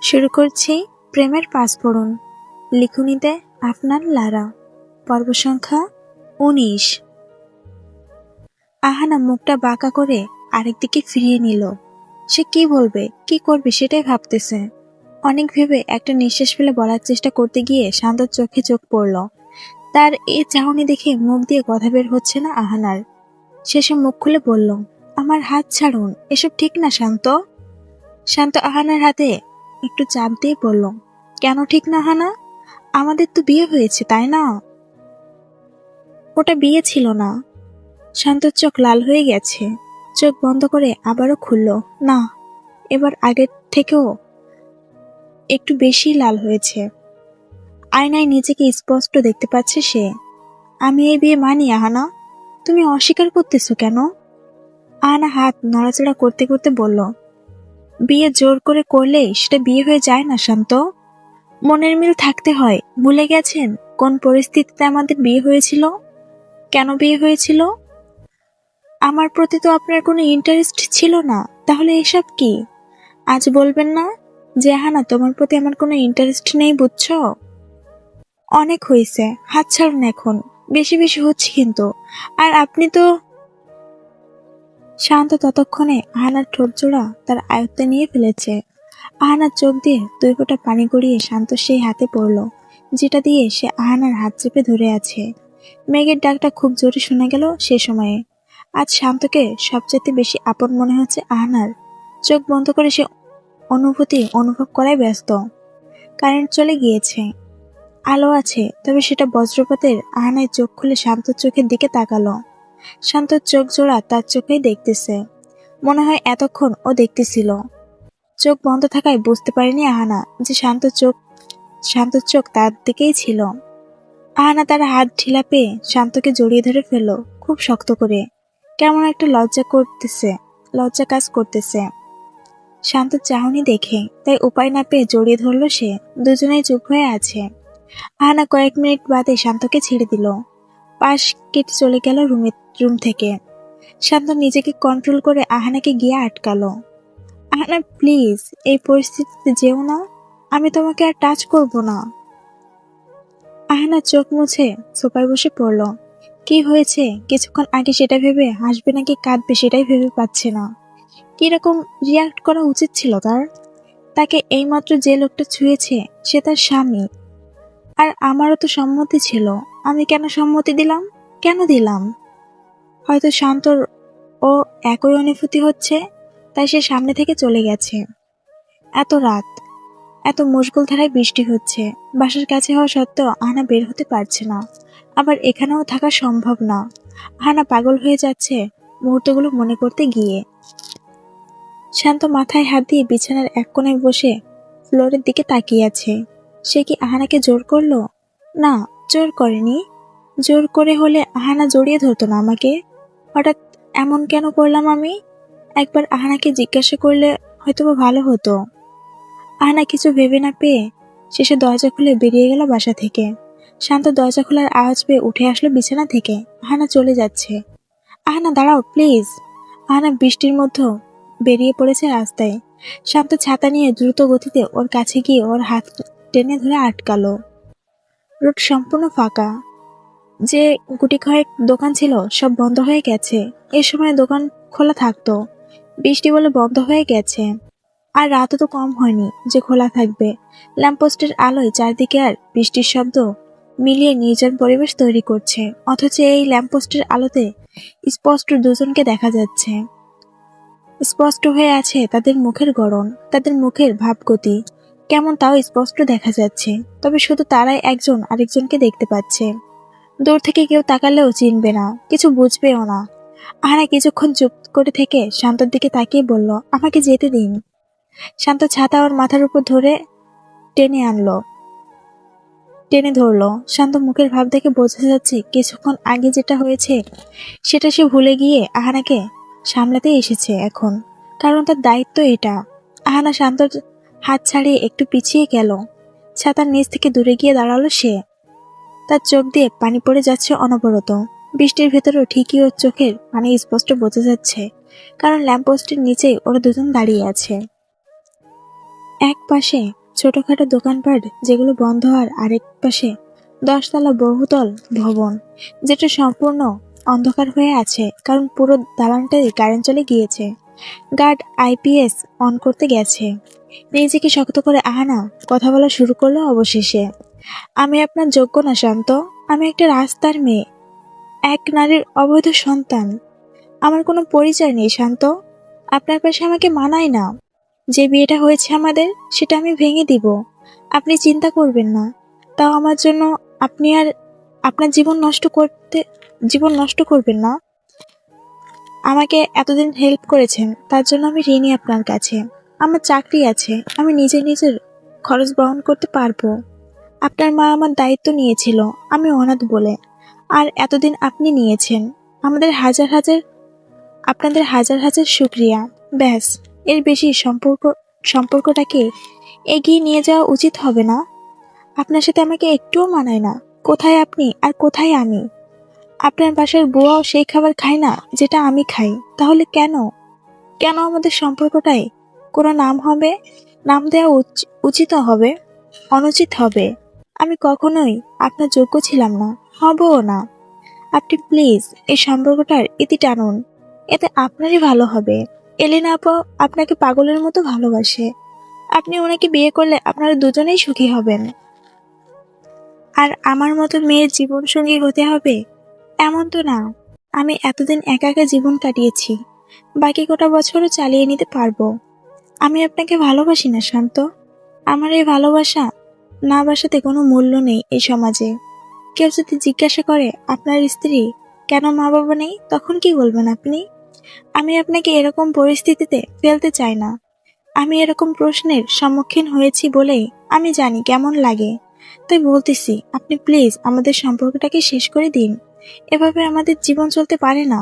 শুরু করছি প্রেমের পাঁচফোড়ন। লিখুনিতে আপনার লারা। পর্ব সংখ্যা ১৯। আহানা মুখটা বাঁকা করে আরেকদিকে ফিরিয়ে নিল। সে কি বলবে, কি করবে সেটাই ভাবতেছে। অনেক ভেবে একটা নিঃশ্বাস ফেলে বলার চেষ্টা করতে গিয়ে শান্তর চোখে চোখ পড়ল। তার এই চাহনি দেখে মুখ দিয়ে কথা বের হচ্ছে না আহানার। শেষে মুখ খুলে বলল, আমার হাত ছাড়ুন, এসব ঠিক না শান্ত। শান্ত আহানার হাতে একটু চাপ দিয়ে বলল, কেন ঠিক না আহানা? আমাদের তো বিয়ে হয়েছে, তাই না? ওটা বিয়ে ছিল না। শান্তর চোখ লাল হয়ে গেছে। চোখ বন্ধ করে আবারও খুলল। না, এবার আগের থেকেও একটু বেশি লাল হয়েছে। আয়নায় নিজেকে স্পষ্ট দেখতে পাচ্ছে সে। আমি এই বিয়ে মানি আহানা। তুমি অস্বীকার করতেছো কেন? আহানা হাত নড়াচড়া করতে করতে বলল, বিয়ে জোর করে করলেই সেটা বিয়ে হয়ে যায় না শান্ত। মনের মিল থাকতে হয়। ভুলে গেছেন কোন পরিস্থিতিতে আমাদের বিয়ে হয়েছিল, কেন বিয়ে হয়েছিল? আমার প্রতি তো আপনার কোনো ইন্টারেস্ট ছিল না, তাহলে এসব কি? আজ বলবেন না যে আহানা তোমার প্রতি আমার কোনো ইন্টারেস্ট নেই, বুঝছো? অনেক হয়েছে, হাত ছাড়ুন এখন। বেশি বেশি হচ্ছে কিন্তু। আর আপনি তো। শান্ত ততক্ষণে আহানার ঠোঁট জোড়া তার আয়ত্তে নিয়ে ফেলেছে। আহানার চোখ দিয়ে 2 ফোঁটা পানি গড়িয়ে শান্ত সেই হাতে পড়ল, যেটা দিয়ে সে আহানার হাত চেপে ধরে আছে। মেঘের ডাকটা খুব জোরে শোনা গেল সে সময়ে। আজ শান্তকে সবচেয়ে বেশি আপন মনে হচ্ছে আহানার। চোখ বন্ধ করে সে অনুভূতি অনুভব করায় ব্যস্ত। কারেন্ট চলে গিয়েছে, আলো আছে, তবে সেটা বজ্রপাতের। আহানায় চোখ খুলে শান্তর চোখের দিকে তাকালো। শান্তর চোখ জোড়া তার চোখেই দেখতেছে। মনে হয় এতক্ষণ ও দেখতেছিল। চোখ বন্ধ থাকায় বুঝতে পারেনি আহানা যে শান্তর চোখ তার দিকেই ছিল। আহানা তার হাত ঢিলা পেয়ে শান্তকে জড়িয়ে ধরে ফেলল খুব শক্ত করে। কেমন একটা লজ্জা কাজ করতেছে শান্তর চাহনি দেখে, তাই উপায় না পেয়ে জড়িয়ে ধরল সে। দুজনেই চুপ হয়ে আছে। আহানা কয়েক মিনিট বাদে শান্তকে ছেড়ে দিল। পাশ কেটে চলে গেল রুম থেকে। শান্ত নিজেকে কন্ট্রোল করে আহানাকে গিয়ে আটকালো। আহানা প্লিজ, এই পরিস্থিতিতে যেও না। আমি তোমাকে আর টাচ করব না। আহানা চোখ মুছে সোফায় বসে পড়ল। কি হয়েছে কিছুক্ষণ আগে সেটা ভেবে হাসবে নাকি কাঁদবে সেটাই ভেবে পাচ্ছে না। কিরকম রিয়াক্ট করা উচিত ছিল তার? তাকে এইমাত্র যে লোকটা ছুঁয়েছে সে তার স্বামী। আর আমারও তো সম্মতি ছিল। আমি কেন সম্মতি দিলাম? কেন দিলাম? হয়তো শান্তর ও একই অনুভূতি হচ্ছে, তাই সে সামনে থেকে চলে গেছে। এত রাত, এত মুষলধারায় ধারায় বৃষ্টি হচ্ছে। বাসার কাছে হওয়া সত্ত্বেও আহানা বের হতে পারছে না। আবার এখানেও থাকা সম্ভব না। আহানা পাগল হয়ে যাচ্ছে মুহূর্তগুলো মনে করতে গিয়ে। শান্ত মাথায় হাত দিয়ে বিছানার এক কোণায় বসে ফ্লোরের দিকে তাকিয়ে আছে। সে কি আহানাকে জোর করলো? না, জোর করেনি। জোর করে হলে আহানা জড়িয়ে ধরতো না আমাকে। হঠাৎ এমন কেন করলাম আমি? একবার আহানাকে জিজ্ঞাসা করলে হয়তোবা ভালো হতো। আহানা কিছু ভেবে না পেয়ে শেষে দরজা খুলে বেরিয়ে গেল বাসা থেকে। শান্ত দরজা খোলার আওয়াজ পেয়ে উঠে আসলো বিছানা থেকে। আহানা চলে যাচ্ছে। আহানা দাঁড়াও প্লিজ। আহানা বৃষ্টির মধ্যে বেরিয়ে পড়েছে রাস্তায়। শান্ত ছাতা নিয়ে দ্রুত গতিতে ওর কাছে গিয়ে ওর হাত টেনে ধরে আটকালো। রোড সম্পূর্ণ ফাঁকা। যে গুটি কয়েক দোকান ছিল সব বন্ধ হয়ে গেছে। এ সময় দোকান খোলা থাকতো, বৃষ্টি বলে বন্ধ হয়ে গেছে। আর রাতও তো কম হয়নি যে খোলা থাকবে। ল্যাম্পপোস্টের আলোয় চারদিকে আর বৃষ্টির শব্দ মিলিয়ে নির্জন পরিবেশ তৈরি করছে। অথচ এই ল্যাম্পপোস্টের আলোতে স্পষ্ট দুজনকে দেখা যাচ্ছে। স্পষ্ট হয়ে আছে তাদের মুখের গড়ন, তাদের মুখের ভাবগতি কেমন তাও স্পষ্ট দেখা যাচ্ছে। তবে শুধু তারাই একজন আরেকজনকে দেখতে পাচ্ছে। দূর থেকে কেউ তাকালেও চিনবে না, কিছু বুঝবেও না। আহানা কিছুক্ষণ চুপ করে থেকে শান্তর দিকে তাকিয়ে বলল, আমাকে যেতে দিন। শান্ত ছাতা ওর মাথার উপর টেনে ধরলো। শান্ত মুখের ভাব দেখে বোঝা যাচ্ছে কিছুক্ষণ আগে যেটা হয়েছে সেটা সে ভুলে গিয়ে আহানাকে সামলাতে এসেছে এখন, কারণ তার দায়িত্ব এটা। আহানা শান্তর হাত ছাড়িয়ে একটু পিছিয়ে গেল। ছাতার নিচ থেকে দূরে গিয়ে দাঁড়ালো সে। তার চোখ দিয়ে পানি পড়ে যাচ্ছে অনবরত। বৃষ্টির ভেতরেও ঠিকই ওর চোখের পানি স্পষ্ট বোঝা যাচ্ছে, কারণ ল্যাম্পপোস্টের নিচেই ওরা দুজন দাঁড়িয়ে আছে। এক পাশে ছোটখাটো দোকানপাট যেগুলো বন্ধ, আর আরেক পাশে 10 তলা বহুতল ভবন, যেটা সম্পূর্ণ অন্ধকার হয়ে আছে, কারণ পুরো দালানটাই কারেন্ট চলে গিয়েছে। গার্ড আইপিএস অন করতে গেছে। নিজেকে শক্ত করে আহানা কথা বলা শুরু করলো অবশেষে। আমি আপনার যোগ্য না শান্ত। আমি একটা রাস্তার মেয়ে, এক নারীর অবৈধ সন্তান। আমার কোনো পরিচয় নেই শান্ত। আপনার পাশে আমাকে মানায় না। যে বিয়েটা হয়েছে আমাদের, সেটা আমি ভেঙে দিব। আপনি চিন্তা করবেন না। তাও আমার জন্য আপনি আর আপনার জীবন নষ্ট করবেন না। আমাকে এতদিন হেল্প করেছেন, তার জন্য আমি ঋণী আপনার কাছে। আমার চাকরি আছে, আমি নিজের খরচ বহন করতে পারবো। আপনার মা আমার দায়িত্ব নিয়েছিল, আমি অনাথ বলে। আর এতদিন আপনি নিয়েছেন। আপনাদের হাজার হাজার শুক্রিয়া। ব্যাস, এর বেশি সম্পর্কটাকে এগিয়ে নিয়ে যাওয়া উচিত হবে না? আপনার সাথে আমাকে একটুও মানায় না। কোথায় আপনি আর কোথায় আমি? আপনার বাসার বুয়াও সেই খাবার খায় না যেটা আমি খাই। তাহলে কেন কেন আমাদের সম্পর্কটায় কোনো নাম দেওয়া উচিত হবে, অনুচিত হবে? আমি কখনোই আপনার যোগ্য ছিলাম না, হবও না। আপনি প্লিজ এই সম্পর্কটার ইতি টানুন। এতে আপনারই ভালো হবে। এলিনা আপা আপনাকে পাগলের মতো ভালোবাসে। আপনি ওনাকে বিয়ে করলে আপনারা দুজনেই সুখী হবেন। আর আমার মতো মেয়ের জীবন সঙ্গী হতে হবে এমন তো না। আমি এতদিন একা একা জীবন কাটিয়েছি, বাকি কটা বছরও চালিয়ে নিতে পারবো। আমি আপনাকে ভালোবাসি না শান্ত। আমার এই ভালোবাসা না বাসাতে কোনো মূল্য নেই এই সমাজে। কেউ যদি জিজ্ঞাসা করে আপনার স্ত্রী কেন মা বাবা নেই, তখন কি বলবেন আপনি? আমি আপনাকে এরকম পরিস্থিতিতে ফেলতে চাই না। আমি এরকম প্রশ্নের সম্মুখীন হয়েছি বলেই আমি জানি কেমন লাগে। তাই বলতেছি, আপনি প্লিজ আমাদের সম্পর্কটাকে শেষ করে দিন। এভাবে আমাদের জীবন চলতে পারে না।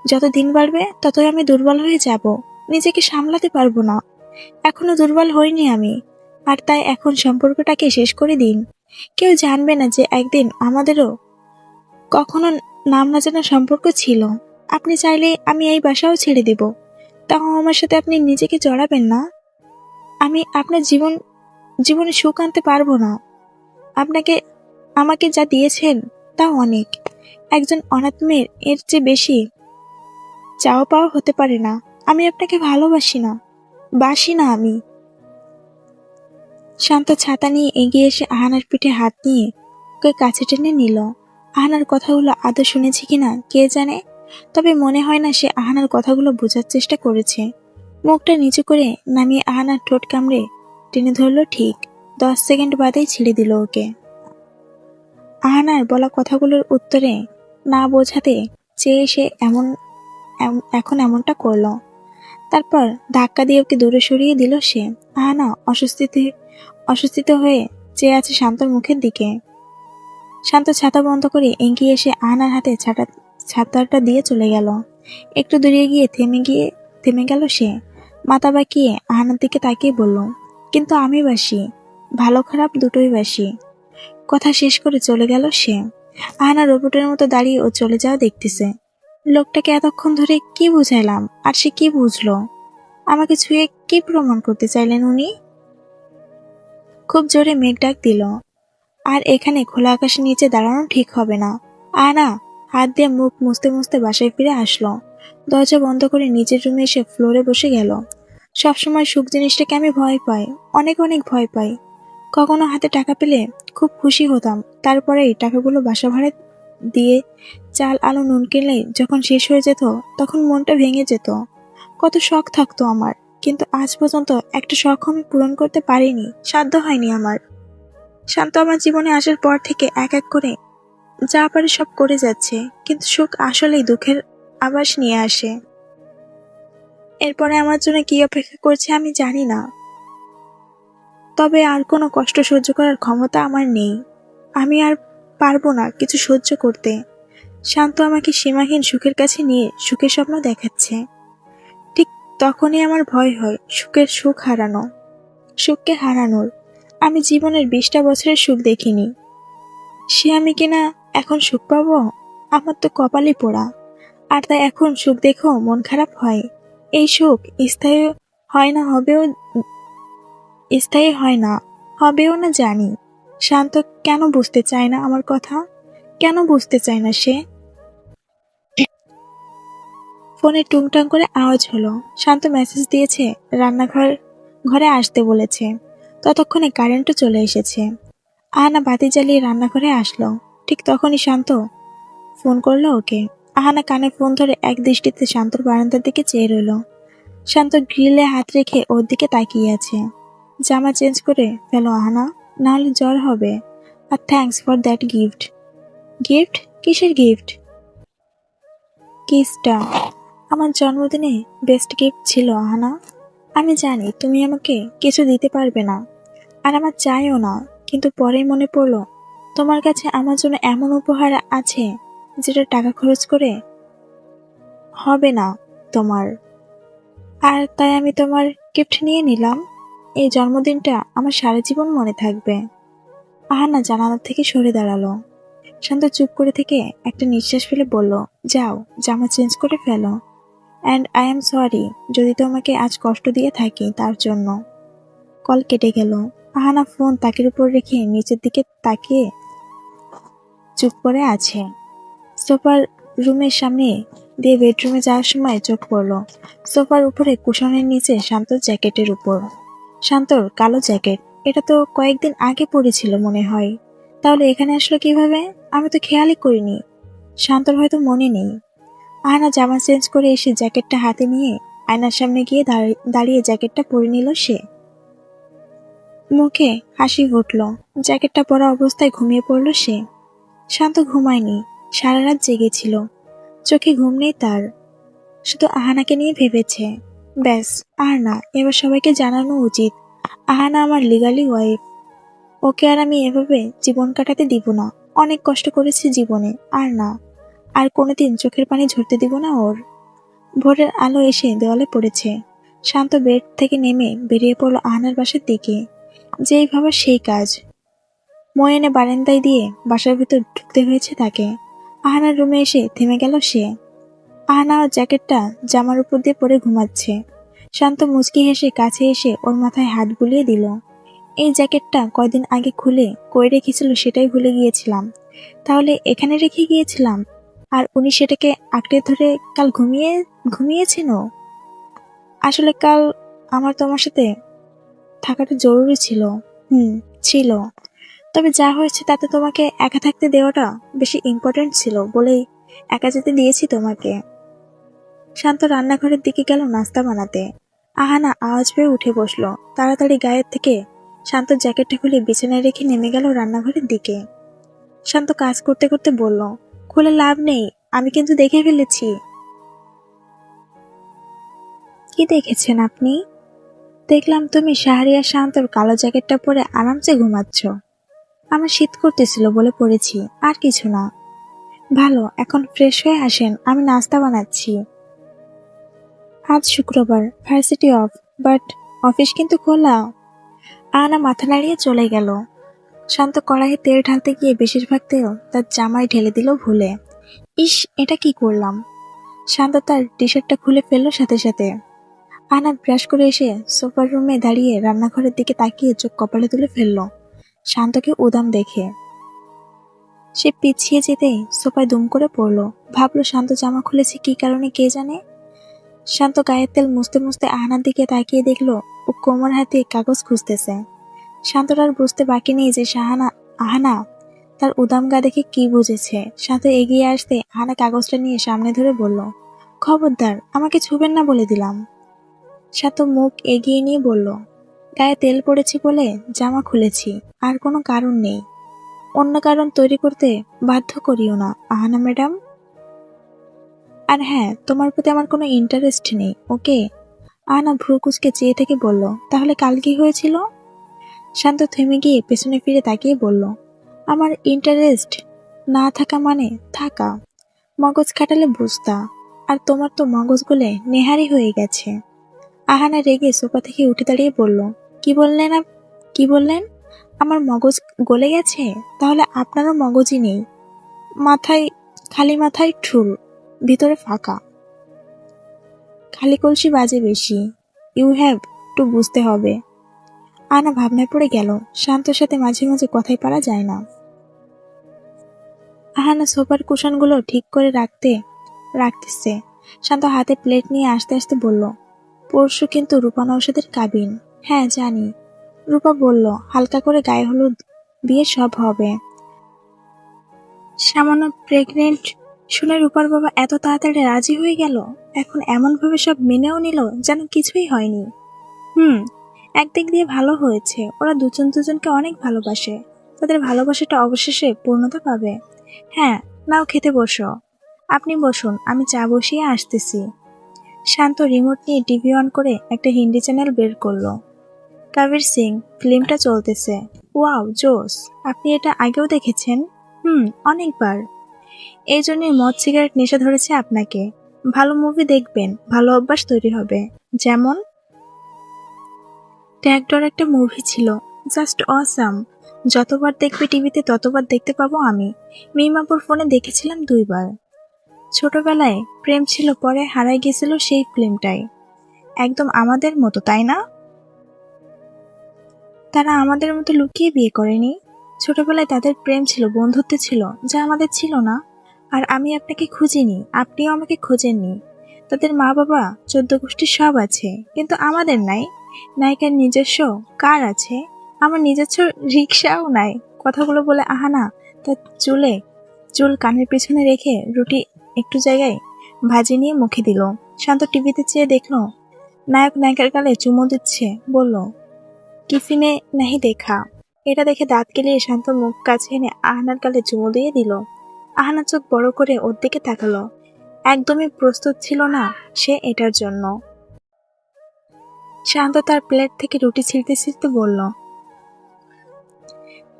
যত দিন বাড়বে ততই আমি দুর্বল হয়ে যাব, নিজেকে সামলাতে পারবো না। এখনো দুর্বল হইনি আমি। আর তাই এখন সম্পর্কটাকে শেষ করে দিন। কেউ জানবে না যে একদিন আমাদেরও কখনো নাম না জানা সম্পর্ক ছিল। আপনি চাইলে আমি এই বাসাও ছেড়ে দেব, তাও আমার সাথে আপনি নিজেকে জড়াবেন না। আমি আপনার জীবনে সুখ আনতে পারবো না। আপনাকে আমাকে যা দিয়েছেন তা অনেক। একজন অনাথ মেয়ের এর চেয়ে বেশি চাওয়া পাওয়া হতে পারে না। আমি আপনাকে ভালোবাসি না, বাসি না আমি। শান্ত ছাতা নিয়ে এগিয়ে এসে আহানার পিঠে হাত নিয়ে ওকে কাছে টেনে নিল। আহানার কথাগুলো আদৌ শুনেছে কিনা কে জানে, তবে মনে হয় না সে আহানার কথাগুলো বোঝার চেষ্টা করেছে। মুখটা নিচু করে নামিয়ে আহানার ঠোঁট কামড়ে টেনে ধরলো। ঠিক 10 সেকেন্ড বাদেই ছেড়ে দিল ওকে। আহানার বলা কথাগুলোর উত্তরে না বোঝাতে চেয়ে সে এখন এমনটা করলো। তারপর ধাক্কা দিয়ে ওকে দূরে সরিয়ে দিল সে। আহানা অস্বস্তিত হয়ে চেয়ে আছে শান্তর মুখের দিকে। শান্ত ছাতা বন্ধ করে এগিয়ে এসে আহানার হাতে ছাতাটা দিয়ে চলে গেল। একটু দূরে গিয়ে থেমে গেল সে। মাথা বাঁকিয়ে আহানার দিকে তাকিয়ে বলল, কিন্তু আমি বাসি, ভালো খারাপ দুটোই বাসি। কথা শেষ করে চলে গেল সে। আহানা রোবটের মতো দাঁড়িয়ে ও চলে যাওয়া দেখতেছে। লোকটাকে এতক্ষণ ধরে কি বুঝাইলাম, আর সে কি বুঝলো? আমাকে ছুঁয়ে কি প্রমাণ করতে চাইলেন উনি? খুব জোরে মেঘ ডাক দিল। আর এখানে খোলা আকাশের নিচে দাঁড়ানো ঠিক হবে না। আহানা হাত দিয়ে মুখ মুছতে মুছতে বাসায় ফিরে আসলো। দরজা বন্ধ করে নিজের রুমে এসে ফ্লোরে বসে গেল। সবসময় সুখ জিনিসটাকে আমি ভয় পাই, অনেক অনেক ভয় পাই। কখনো হাতে টাকা পেলে খুব খুশি হতাম, তারপরে এই টাকাগুলো বাসা ভাড়া দিয়ে চাল আলু নুন কিনলে যখন শেষ হয়ে যেত, তখন মনটা ভেঙে যেত। কত শখ থাকতো আমার, কিন্তু আজ পর্যন্ত একটা শখ আমি পূরণ করতে পারিনি, সাধ্য হয়নি আমার। শান্ত আমার জীবনে আসার পর থেকে এক এক করে যা পারে সব করে যাচ্ছে, কিন্তু সুখ আসলেই দুঃখের আভাস নিয়ে আসে। এরপরে আমার জন্য কি অপেক্ষা করছে আমি জানি না, তবে আর কোনো কষ্ট সহ্য করার ক্ষমতা আমার নেই। আমি আর পারবো না কিছু সহ্য করতে। শান্ত আমাকে সীমাহীন সুখের কাছে নিয়ে সুখের স্বপ্ন দেখাচ্ছে। ঠিক তখনই আমার ভয় হয় সুখকে হারানোর। আমি জীবনের 20টা বছরের সুখ দেখিনি, সে আমি কিনা এখন সুখ পাবো? আমার তো কপালই পোড়া। আর তাই এখন সুখ দেখেও মন খারাপ হয়। এই সুখ স্থায়ী হয় না, স্থায়ী হয় না, হবেও না জানি। শান্ত কেন বুঝতে চায় না আমার কথা? কেন বুঝতে চায় না সে? ফোনে টুংটাং করে আওয়াজ হলো। শান্ত মেসেজ দিয়েছে, ঘরে আসতে বলেছে। ততক্ষণে কারেন্টও চলে এসেছে। আহানা বাতি জ্বালিয়ে রান্নাঘরে আসলো। ঠিক তখনই শান্ত ফোন করলো ওকে। আহানা কানে ফোন ধরে এক দৃষ্টিতে শান্তর বারান্দার দিকে চেয়ে রইল। শান্ত গ্রিলে হাত রেখে ওর দিকে তাকিয়ে আছে। জামা চেঞ্জ করে ফেলো আহানা, নাহলে জ্বর হবে। আর thanks for that gift. Gift? কিসের গিফট? কিসটা? আমার জন্মদিনে বেস্ট গিফট ছিল আহানা। আমি জানি তুমি আমাকে কিছু দিতে পারবে না, আর আমার চাইও না, কিন্তু পরেই মনে পড়লো তোমার কাছে আমার জন্য এমন উপহার আছে যেটা টাকা খরচ করে হবে না তোমার। আর তাই আমি তোমার গিফট নিয়ে নিলাম। এই জন্মদিনটা আমার সারা জীবন মনে থাকবে। আহানা জানালা থেকে সরে দাঁড়ালো। শান্ত চুপ করে থেকে একটা নিঃশ্বাস ফেলে বলল, যাও জামা চেঞ্জ করে ফেলো। অ্যান্ড আই এম সরি যদি তোমাকে আজ কষ্ট দিয়ে থাকি তার জন্য। কল কেটে গেল। আহানা ফোন তাকের উপর রেখে নিচের দিকে তাকিয়ে চুপ করে আছে। সোফার রুমের সামনে দিয়ে বেডরুমে যাওয়ার সময় চোখ পড়ল সোফার উপরে কুশনের নিচে শান্তর জ্যাকেটের উপর। শান্তর কালো জ্যাকেট, এটা তো কয়েকদিন আগে পরেছিল মনে হয়। তাহলে এখানে আসলো কিভাবে? আমি তো খেয়ালই করিনি। শান্তর হয়তো মনে নেই। আহানা জামা চেঞ্জ করে এসে জ্যাকেটটা হাতে নিয়ে আয়নার সামনে গিয়ে দাঁড়িয়ে জ্যাকেটটা পরে নিল সে। মুখে হাসি ফুটল। জ্যাকেটটা পরা অবস্থায় ঘুমিয়ে পড়ল সে। শান্ত ঘুমায়নি, সারা রাত জেগেছিল। চোখে ঘুম নেই তার, শুধু আহানাকে নিয়ে ভেবেছে। ব্যাস, আর না, এবার সবাইকে জানানো উচিত আহানা আমার লিগালি ওয়াইফ। ওকে আর আমি এভাবে জীবন কাটাতে দিব না। অনেক কষ্ট করেছি জীবনে, আর না, আর কোনোদিন চোখের পানি ঝরতে দিব না ওর। ভোরের আলো এসে দেওয়ালে পড়েছে। শান্ত বেড থেকে নেমে বেরিয়ে পড়ল আহানার বাসার দিকে। যেই ভাবা সেই কাজ। মই এনে বারান্দায় দিয়ে বাসার ভিতর ঢুকতে হয়েছে তাকে। আহানার রুমে এসে থেমে গেল সে। আহানা জ্যাকেটটা জামার উপর দিয়ে পরে ঘুমাচ্ছে। শান্ত মুচকি হেসে কাছে এসে ওর মাথায় হাত বুলিয়ে দিল। এই জ্যাকেটটা কয়দিন আগে খুলে কই রেখেছিল সেটাই ভুলে গিয়েছিলাম। তাহলে এখানে রেখে গিয়েছিলাম, আর উনি সেটাকে আঁকড়ে ধরে কাল ঘুমিয়েছেনও। আসলে কাল আমার তোমার সাথে থাকাটা জরুরি ছিল। ছিল। তবে যা হয়েছে তাতে তোমাকে একা থাকতে দেওয়াটা বেশি ইম্পর্টেন্ট ছিল বলেই একা যেতে দিয়েছি তোমাকে। শান্ত রান্নাঘরের দিকে গেল নাস্তা বানাতে। আহানা আওয়াজ পেয়ে উঠে বসলো। তাড়াতাড়ি গায়ের থেকে শান্ত জ্যাকেটটা খুলে বিছানায় রেখে নেমে গেল রান্নাঘরের দিকে। শান্ত কাজ করতে করতে বলল, খুলে লাভ নেই, আমি কিন্তু দেখে ফেলেছি। কি দেখেছেন আপনি? দেখলাম তুমি শাহরিয়ার শান্তর কালো জ্যাকেটটা পরে আরামসে ঘুমাচ্ছ। আমার শীত করতেছিল বলে পড়েছি, আর কিছু না। ভালো, এখন ফ্রেশ হয়ে আসেন, আমি নাস্তা বানাচ্ছি। আজ শুক্রবার, ভার্সিটি অফ, বাট অফিস কিন্তু খোলা। আহানা মাথা নাড়িয়ে চলে গেল। শান্ত কড়াইয়ে তেল ঢালতে গিয়ে বেশিরভাগ তেল তার জামায় ঢেলে দিল ভুলে। ইস, এটা কি করলাম! শান্ত তার টি শার্টটা খুলে ফেললো সাথে সাথে। আহানা ব্রাশ করে এসে সোফার রুমে দাঁড়িয়ে রান্নাঘরের দিকে তাকিয়ে চোখ কপালে তুলে ফেলল শান্তকে উদাম দেখে। সে পিছিয়ে যেতেই সোফায় দুম করে পড়ল। ভাবলো শান্ত জামা খুলেছে কি কারণে কে জানে। শান্ত গায়ের তেল মুছতে মুছতে আহানার দিকে তাকিয়ে দেখলো ও কোমর হাতে কাগজ খুঁজতেছে। শান্তর আর বুঝতে বাকি নেই যে আহানা তার উদাম গা দেখে কি বুঝেছে। শান্ত এগিয়ে আসতে আহানা কাগজটা নিয়ে সামনে ধরে বলল, খবরদার, আমাকে ছুবেন না বলে দিলাম। শান্ত মুখ এগিয়ে নিয়ে বলল, গায়ে তেল পড়েছে বলে জামা খুলেছি, আর কোনো কারণ নেই। অন্য কারণ তৈরি করতে বাধ্য করিও না আহানা ম্যাডাম। আর হ্যাঁ, তোমার প্রতি আমার কোনো ইন্টারেস্ট নেই, ওকে? আহানা ভ্রু কুঁচকে চেয়ে থেকে বলল, তাহলে কাল কি হয়েছিল? শান্ত থেমে গিয়ে পেছনে ফিরে তাকিয়ে বলল, আমার ইন্টারেস্ট না থাকা মানে থাকা। মগজ খাটালে বুঝতা, আর তোমার তো মগজ গলে নেহারি হয়ে গেছে। আহানা রেগে সোফা থেকে উঠে দাঁড়িয়ে বলল, কি বললেন? আমার মগজ গলে গেছে? তাহলে আপনারও মগজই নেই। খালি মাথায় ঠুল, ভিতরে ফাঁকা। খালি কলসি বাজে বেশি। ইউ হ্যাভ টু বুঝতে হবে। আহানা ভাবনায় পড়ে গেল। শান্তর সাথে মাঝে মাঝে কথাই পারা যায় না। আহানা সোফার কুশনগুলো ঠিক করে রাখতেছে। শান্ত হাতে প্লেট নিয়ে আস্তে আস্তে বলল, পরশু কিন্তু রূপা নওশাদের কাবিন। হ্যাঁ জানি। রূপা বলল, হালকা করে গায়ে হলুদ বিয়ে সব হবে। সামান্য প্রেগনেন্ট শুনে রূপার বাবা এত তাড়াতাড়ি রাজি হয়ে গেল। এখন এমনভাবে সব মেনেও নিল যেন কিছুই হয়নি। একদিক দিয়ে ভালো হয়েছে, ওরা দুজন দুজনকে অনেক ভালোবাসে। তাদের ভালোবাসাটা অবশেষে পূর্ণতা পাবে। হ্যাঁ, নাও খেতে বসো। আপনি বসুন, আমি চা বসিয়ে আসতেছি। শান্ত রিমোট নিয়ে টিভি অন করে একটা হিন্দি চ্যানেল বের করলো। কবির সিং ফিল্মটা চলতেছে। ওয়াও, জোস। আপনি এটা আগেও দেখেছেন? অনেকবার। এই জন্যই মদ সিগারেট নেশা ধরেছে আপনাকে। ভালো মুভি দেখবেন, ভালো অভ্যাস তৈরি হবে। যেমন ট্যাগডর একটা মুভি ছিল, জাস্ট অসাম। যতবার দেখবে টিভিতে ততবার দেখতে পাবো আমি। মিমাপুর ফোনে দেখেছিলাম 2 বার। ছোটবেলায় প্রেম ছিল, পরে হারাই গেছিল সেই ফিল্মটাই। একদম আমাদের মতো, তাই না? তারা আমাদের মতো লুকিয়ে বিয়ে করেনি। ছোটবেলায় তাদের প্রেম ছিল, বন্ধুত্ব ছিল, যা আমাদের ছিল না। আর আমি আপনাকে খুঁজিনি, আপনিও আমাকে খোঁজেননি। তাদের মা বাবা 14 গোষ্ঠীর সব আছে, কিন্তু আমাদের নাই। নায়িকার নিজস্ব কার আছে, আমার নিজস্ব রিক্সাও নাই। কথাগুলো বলে আহানা তার চুল কানের পেছনে রেখে রুটি একটু জায়গায় ভাজি নিয়ে মুখে দিল। শান্ত টিভিতে চেয়ে দেখলো নায়ক নায়িকার গালে চুমো দিচ্ছে। বলল, কিসি নে নাহি দেখা। এটা দেখে দাঁত কেলিয়ে শান্ত মুখ কাছে এনে আহানার গালে চুমো দিয়ে দিল। আহানা চোখ বড় করে ওর দিকে তাকালো। একদমই প্রস্তুত ছিল না সে এটার জন্য। শান্ত তার প্লেট থেকে রুটি ছিঁড়তে ছিঁড়তে বলল,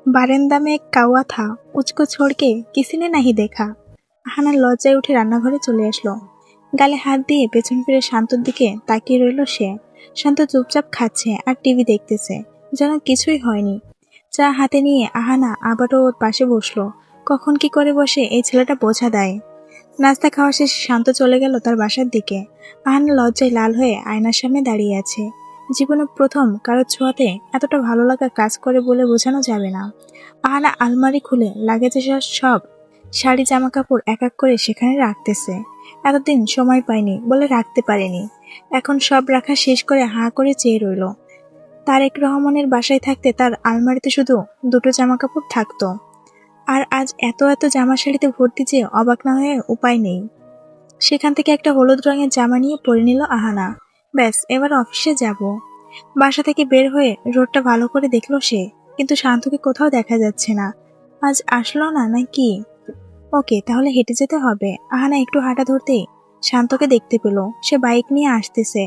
বারেন্দা মে এক কাউয়া থা, উচকো ছোড়কে কিসি নে নাহি দেখা। আহানার লজ্জায় উঠে রান্নাঘরে চলে আসলো। গালে হাত দিয়ে পেছন ফিরে শান্তর দিকে তাকিয়ে রইল সে। শান্ত চুপচাপ খাচ্ছে আর টিভি দেখতেছে, যেন কিছুই হয়নি। চা হাতে নিয়ে আহানা আবারও ওর পাশে বসলো। কখন কি করে বসে এই ছেলেটা বোঝা দেয়। নাস্তা খাওয়া শেষে শান্ত চলে গেল তার বাসার দিকে। আহানা লজ্জায় লাল হয়ে আয়নার সামনে দাঁড়িয়ে আছে। জীবনে প্রথম কারোর ছোঁয়াতে এতটা ভালো লাগা কাজ করে বলে বোঝানো যাবে না। আহানা আলমারি খুলে লাগেজে সব শাড়ি জামা কাপড় এক এক করে সেখানে রাখতেছে। এতদিন সময় পায়নি বলে রাখতে পারেনি। এখন সব রাখা শেষ করে হাঁ করে চেয়ে রইল। তারেক রহমানের বাসায় থাকতে তার আলমারিতে শুধু 2টো জামা কাপড় থাকতো। আর আজ এত এত জামা শাড়িতে ভর্তি, যে অবাক না হয়ে উপায় নেই। সেখান থেকে একটা হলুদ রঙের জামা নিয়ে পরে নিল আহানা। ব্যাস, এবার অফিসে যাব। বাসা থেকে বের হয়ে রোডটা ভালো করে দেখলো সে, কিন্তু শান্তকে কোথাও দেখা যাচ্ছে না। আজ আসলো না নাকি? ওকে, তাহলে হেঁটে যেতে হবে। আহানা একটু হাঁটা ধরতেই শান্তকে দেখতে পেল। সে বাইক নিয়ে আসতেছে।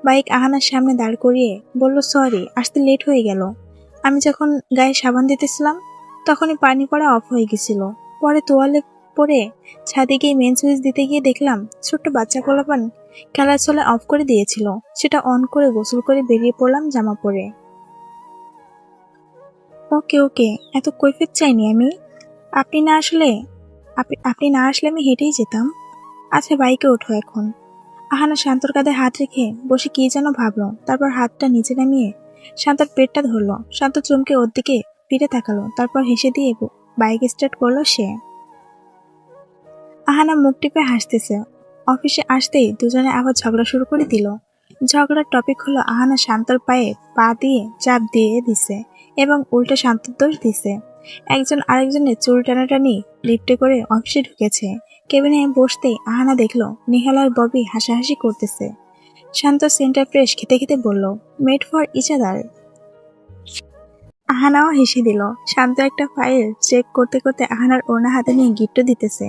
বাইক আহানার সামনে দাঁড় করিয়ে বলল, সরি, আসতে লেট হয়ে গেল। আমি যখন গায়ে সাবান দিতেছিলাম তখনই পানি পড়া অফ হয়ে গেছিল। পরে তোয়ালে পরে ছাদে গিয়ে মেন সুইচ দিতে গিয়ে দেখলাম ছোট্ট বাচ্চা পোলাপান খেলার ছলে অফ করে দিয়েছিল। সেটা অন করে গোসল করে বেরিয়ে পড়লাম জামা পরে। ওকে ওকে, এত কৈফিয়ত চাইনি আমি। আপনি না আসলে আপনি না আসলে আমি হেঁটেই যেতাম। আচ্ছা, বাইকে ওঠো এখন। আহানা শান্তর কাঁধে হাত রেখে বসে কি যেন ভাবলো, তারপর হাতটা নিচে নামিয়ে শান্তর পেটটা ধরলো। শান্ত চমকে ওর দিকে ফিরে তাকালো, তারপর হেসে দিয়ে বাইক স্টার্ট করলো সে। আহানা মুখ টিপে হাসতেছে। অফিসে আসতেই দুজনে আবার ঝগড়া শুরু করে দিল। ঝগড়ার টপিক হলো আহানা শান্তর পায়ে পা দিয়ে চাপ দিয়ে দিছে এবং উল্টো শান্তর দোষ দিছে। একজন আরেকজনের চুল টানাটানি লিফটে করে অফিসে ঢুকেছে। কেবিনে বসতেই আহানা দেখলো নিহাল আর ববি হাসাহাসি করতেছে। শান্ত সেন্টার ফ্রেশ খেতে খেতে বলল, মেড ফর ইচ আদার। আহানাও হেসে দিল। শান্ত একটা ফাইল চেক করতে করতে আহানার ওড়না হাতে নিয়ে গিফট দিতেছে।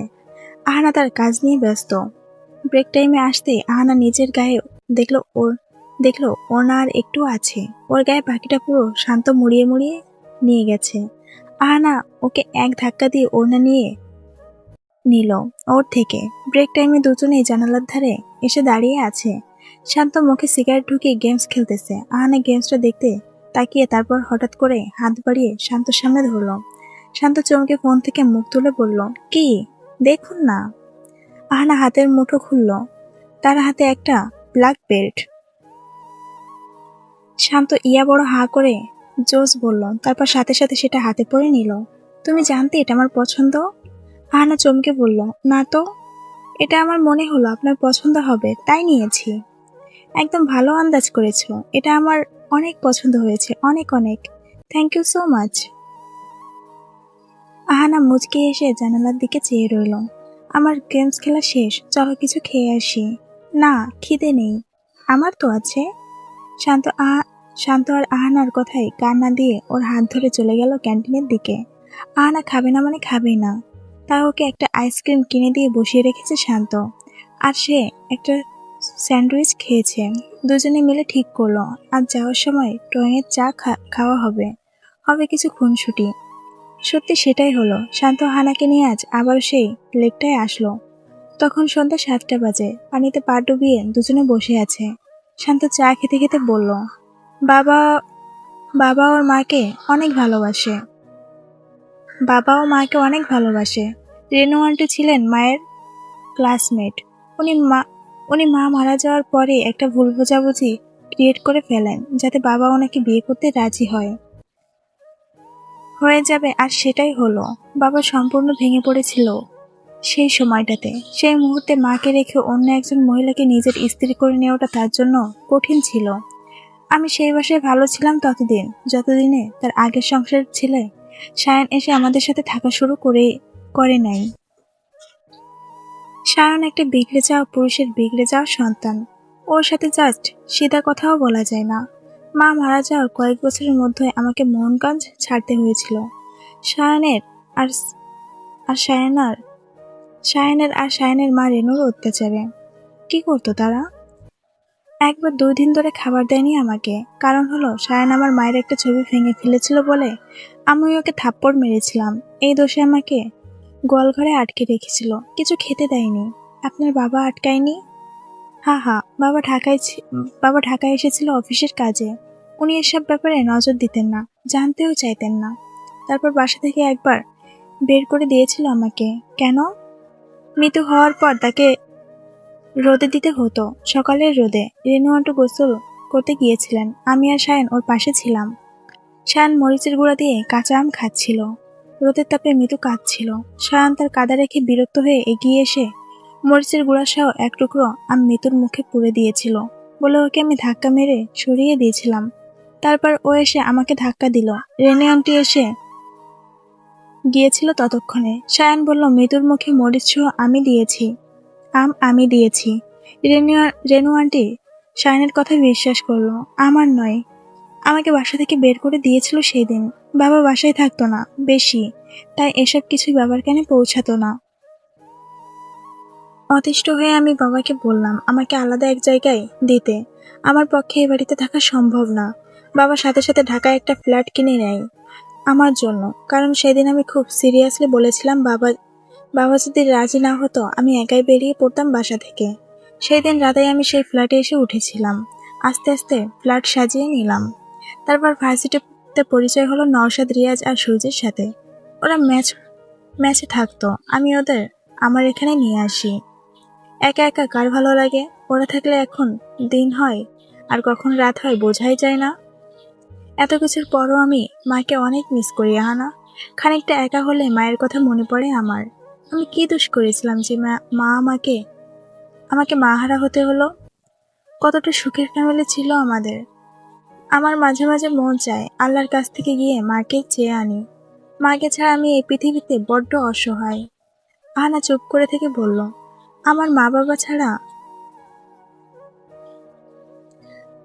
আহানা তার কাজ নিয়ে ব্যস্ত। ব্রেক টাইমে আসতেই আহানা নিজের গায়ে দেখলো ওড়না আর একটু আছে। ওর গায়ে বাকিটা পুরো শান্ত মুড়িয়ে মুড়িয়ে নিয়ে গেছে। আহানা ওকে এক ধাক্কা দিয়ে ওড়না নিয়ে নিল ওর থেকে। ব্রেক টাইমে দুজনেই জানালার ধারে এসে দাঁড়িয়ে আছে। শান্ত মুখে সিগারেট ঢুকিয়ে গেমস খেলতেছে। আহানা গেমসটা দেখতে তাকিয়ে তারপর হঠাৎ করে হাত বাড়িয়ে শান্তর সামনে ধরল। শান্ত চমকে ফোন থেকে মুখ তুলে বলল, কি দেখুন না। আহানা হাতের মুঠো খুলল। তার হাতে একটা ব্ল্যাক বেল্ট। শান্ত ইয়া বড় হা করে জোস বলল, তারপর সাথে সাথে সেটা হাতে পড়ে নিল। তুমি জানতে এটা আমার পছন্দ? আহানা চমকে বলল, না তো। এটা আমার মনে হলো আপনার পছন্দ হবে, তাই নিয়েছি। একদম ভালো আন্দাজ করেছো। এটা আমার অনেক পছন্দ হয়েছে, অনেক অনেক। Thank you so much. Ahana মুচকে এসে জানালার দিকে চেয়ে রইল। আমার গেমস খেলা শেষ, চলো কিছু খেয়ে আসি। না, খিদে নেই। আমার তো আছে। শান্ত শান্ত আর আহানার কথায় কান না দিয়ে ওর হাত ধরে চলে গেল ক্যান্টিনের দিকে। আহানা খাবে না মানে খাবেই না। তাই ওকে একটা আইসক্রিম কিনে দিয়ে বসিয়ে রেখেছে শান্ত, আর সে একটা স্যান্ডউইচ খেয়েছে। দুজনে মিলে ঠিক করলো আজ যাওয়ার সময় ট্রেনের চা খাওয়া হবে, হবে কিছু খুনসুটি। সত্যি সেটাই হলো। শান্ত হানাকে নিয়ে আজ আবার সেই লেকটায় আসলো। তখন সন্ধ্যা 7টা বাজে। পানিতে পা ডুবিয়ে দুজনে বসে আছে। শান্ত চা খেতে খেতে বলল, বাবা বাবা ওর মাকে অনেক ভালোবাসে। বাবা ও মাকে অনেক ভালোবাসে। রেনু আন্টি ছিলেন মায়ের ক্লাসমেট। উনি মা উনি মা মারা যাওয়ার পরে একটা ভুল বোঝাবুঝি ক্রিয়েট করে ফেলেন, যাতে বাবা ওনাকে বিয়ে করতে রাজি হয়ে যাবে। আর সেটাই হলো। বাবা সম্পূর্ণ ভেঙে পড়েছিল সেই সময়টাতে। সেই মুহূর্তে মাকে রেখে অন্য একজন মহিলাকে নিজের স্ত্রী করে নেওয়াটা তার জন্য কঠিন ছিল। আমি সেই বাসায় ভালো ছিলাম যতদিনে তার আগের সংসার ছেলে সায়ন এসে আমাদের সাথে থাকা শুরু করে নাই। সায়ন একটা বিগড়ে যাওয়া পুরুষের বিগড়ে যাওয়া সন্তান। ওর সাথে জাস্ট সিধা কথাও বলা যায় না। মা মারা যাওয়ার কয়েক বছরের মধ্যে আমাকে মোহনগঞ্জ ছাড়তে হয়েছিল সায়নের আর আর সায়নার সায়নের আর সায়নের মা রেনুর অত্যাচারে। কি করতো তারা? একবার 2 দিন ধরে খাবার দেয়নি আমাকে। কারণ হলো সায়ন আমার মায়ের একটা ছবি ভেঙে ফেলেছিল বলে আমি ওকে থাপ্পড় মেরেছিলাম। এই দোষে আমাকে গোয়ালঘরে আটকে রেখেছিল, কিছু খেতে দেয়নি। আপনার বাবা আটকায়নি? হা হা, বাবা ঢাকায় এসেছিল অফিসের কাজে। উনি এসব ব্যাপারে নজর দিতেন না, জানতেও চাইতেন না। তারপর বাসা থেকে একবার বের করে দিয়েছিল আমাকে। কেন? মৃত্যু হওয়ার পর তাকে রোদে দিতে হতো, সকালের রোদে। রেনু আন্টু গোসল করতে গিয়েছিলেন, আমি আর সায়ন ওর পাশে ছিলাম। সায়ন মরিচের গুঁড়া দিয়ে কাঁচা আম খাচ্ছিল। রোদের তাপে মৃদু কাঁদছিল। সায়ন তার কাদা রেখে বিরক্ত হয়ে এগিয়ে এসে মরিচের গুঁড়া সহ এক টুকরো আম মৃতুর মুখে পুড়ে দিয়েছিল বলে ওকে আমি ধাক্কা মেরে সরিয়ে দিয়েছিলাম। তারপর ও এসে আমাকে ধাক্কা দিল। রেনে আন্টি এসে গিয়েছিল ততক্ষণে। সায়ন বলল, মৃতুর মুখে মরিচ সহ আমি দিয়েছি। রেনু আন্টি সায়নের কথা বিশ্বাস করলো, আমার নয়। আমাকে বাসা থেকে বের করে দিয়েছিল সেই দিন। বাবা বাসায় থাকতো না বেশি, তাই এসব কিছুই বাবার কানে পৌঁছাতো না। অতিষ্ঠ হয়ে আমি বাবাকে বললাম আমাকে আলাদা এক জায়গায় দিতে। আমার পক্ষে এ বাড়িতে থাকা সম্ভব না। বাবা সাথে সাথে ঢাকায় একটা ফ্ল্যাট কিনে নেয় আমার জন্য। কারণ সেদিন আমি খুব সিরিয়াসলি বলেছিলাম বাবা যদি রাজি না হতো আমি একাই বেরিয়ে পড়তাম বাসা থেকে। সেই দিন রাতেই আমি সেই ফ্ল্যাটে এসে উঠেছিলাম। আস্তে আস্তে ফ্ল্যাট সাজিয়ে নিলাম। তারপর ভার্সিটিতে পরিচয় হলো নওশাদ, রিয়াজ আর সূর্যের সাথে। ওরা ম্যাচে থাকতো, আমি ওদের আমার এখানে নিয়ে আসি। একা একা কার ভালো লাগে? ওরা থাকলে এখন দিন হয় আর কখন রাত হয় বোঝাই যায় না। এত কিছুর পরও আমি মাকে অনেক মিস করি আহানা। খানিকটা একা হলে মায়ের কথা মনে পড়ে আমার। আমি কি দোষ করেছিলাম যে মা আমাকে মাহারা হতে হলো? কতটা সুখের ফ্যামিলি ছিল আমাদের। আমার মাঝে মাঝে মন চায় আল্লাহর কাছ থেকে গিয়ে মাকে চেয়ে আনি। মাকে ছাড়া আমি এই পৃথিবীতে বড্ড অসহায়। আহানা চুপ করে থেকে বলল, আমার মা বাবা ছাড়া